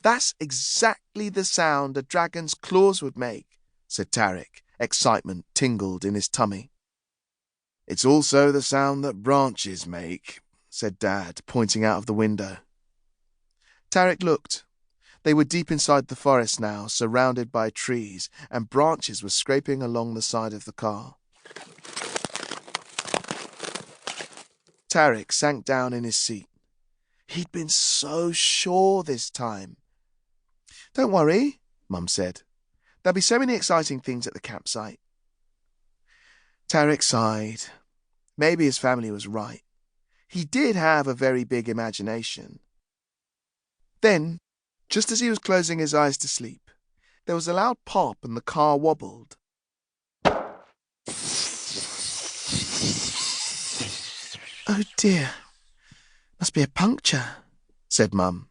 "That's exactly the sound a dragon's claws would make," said Tarek. Excitement tingled in his tummy. "It's also the sound that branches make," said Dad, pointing out of the window. Tarek looked. They were deep inside the forest now, surrounded by trees, and branches were scraping along the side of the car. Tarek sank down in his seat. He'd been so sure this time. "Don't worry," Mum said. "There'll be so many exciting things at the campsite." Tarek sighed. Maybe his family was right. He did have a very big imagination. Then, just as he was closing his eyes to sleep, there was a loud pop and the car wobbled. "Oh dear, must be a puncture," said Mum.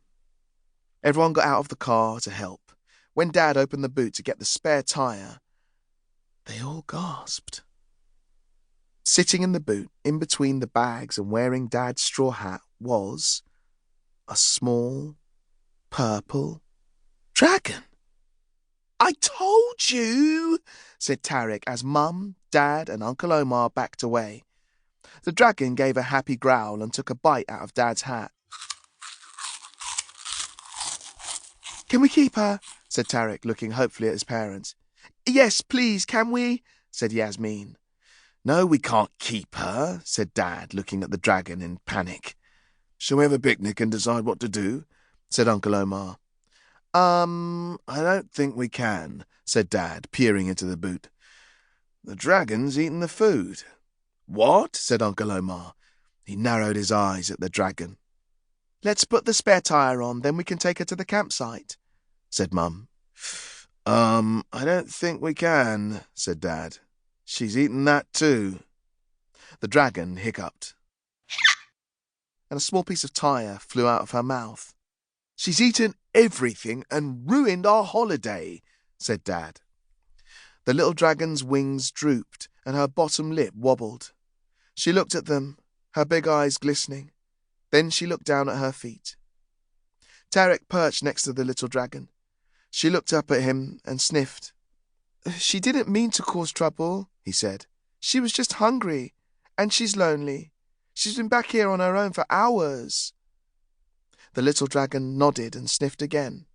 Everyone got out of the car to help. When Dad opened the boot to get the spare tyre, they all gasped. Sitting in the boot, in between the bags and wearing Dad's straw hat, was a small, purple dragon. "I told you," said Tarek as Mum, Dad and Uncle Omar backed away. The dragon gave a happy growl and took a bite out of Dad's hat. "Can we keep her?" said Tarek, looking hopefully at his parents. "Yes, please, can we?" said Yasmin. "No, we can't keep her," said Dad, looking at the dragon in panic. "Shall we have a picnic and decide what to do?" said Uncle Omar. I don't think we can," said Dad, peering into the boot. "The dragon's eaten the food." "What?" said Uncle Omar. He narrowed his eyes at the dragon. "Let's put the spare tyre on, then we can take her to the campsite," said Mum. I don't think we can," said Dad. "She's eaten that too." The dragon hiccuped, and a small piece of tyre flew out of her mouth. "She's eaten everything and ruined our holiday," said Dad. The little dragon's wings drooped and her bottom lip wobbled. She looked at them, her big eyes glistening. Then she looked down at her feet. Tarek perched next to the little dragon. She looked up at him and sniffed. "She didn't mean to cause trouble," he said. "She was just hungry, and she's lonely. She's been back here on her own for hours." The little dragon nodded and sniffed again.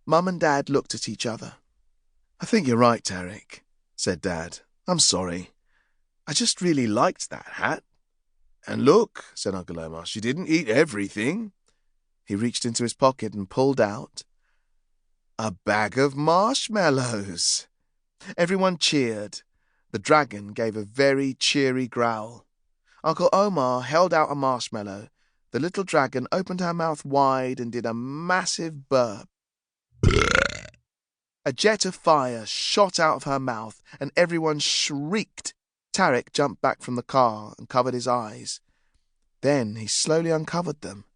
Mum and Dad looked at each other. "I think you're right, Tarek," said Dad. "I'm sorry. I just really liked that hat." "And look," said Uncle Omar, "she didn't eat everything." He reached into his pocket and pulled out a bag of marshmallows. Everyone cheered. The dragon gave a very cheery growl. Uncle Omar held out a marshmallow. The little dragon opened her mouth wide and did a massive burp. A jet of fire shot out of her mouth, and everyone shrieked. Tarek jumped back from the car and covered his eyes. Then he slowly uncovered them.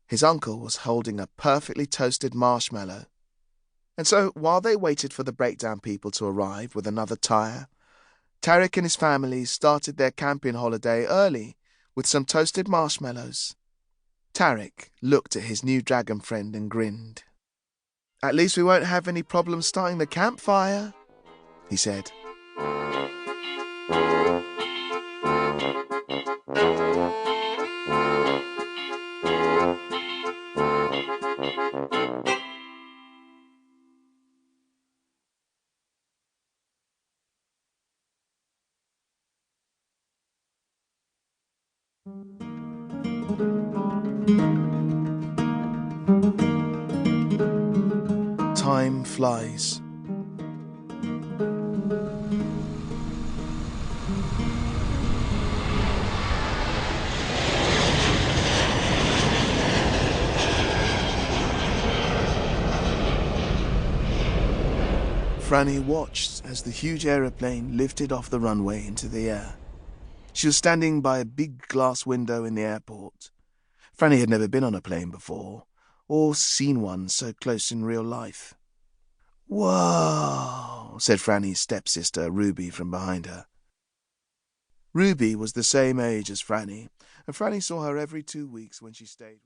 His uncle was holding a perfectly toasted marshmallow. And so, while they waited for the breakdown people to arrive with another tyre, Tarek and his family started their camping holiday early with some toasted marshmallows. Tarek looked at his new dragon friend and grinned. "At least we won't have any problems starting the campfire," he said. Time flies. Franny watched as the huge aeroplane lifted off the runway into the air. She was standing by a big glass window in the airport. Franny had never been on a plane before, or seen one so close in real life. "Whoa," said Franny's stepsister, Ruby, from behind her. Ruby was the same age as Franny, and Franny saw her every 2 weeks when she stayed with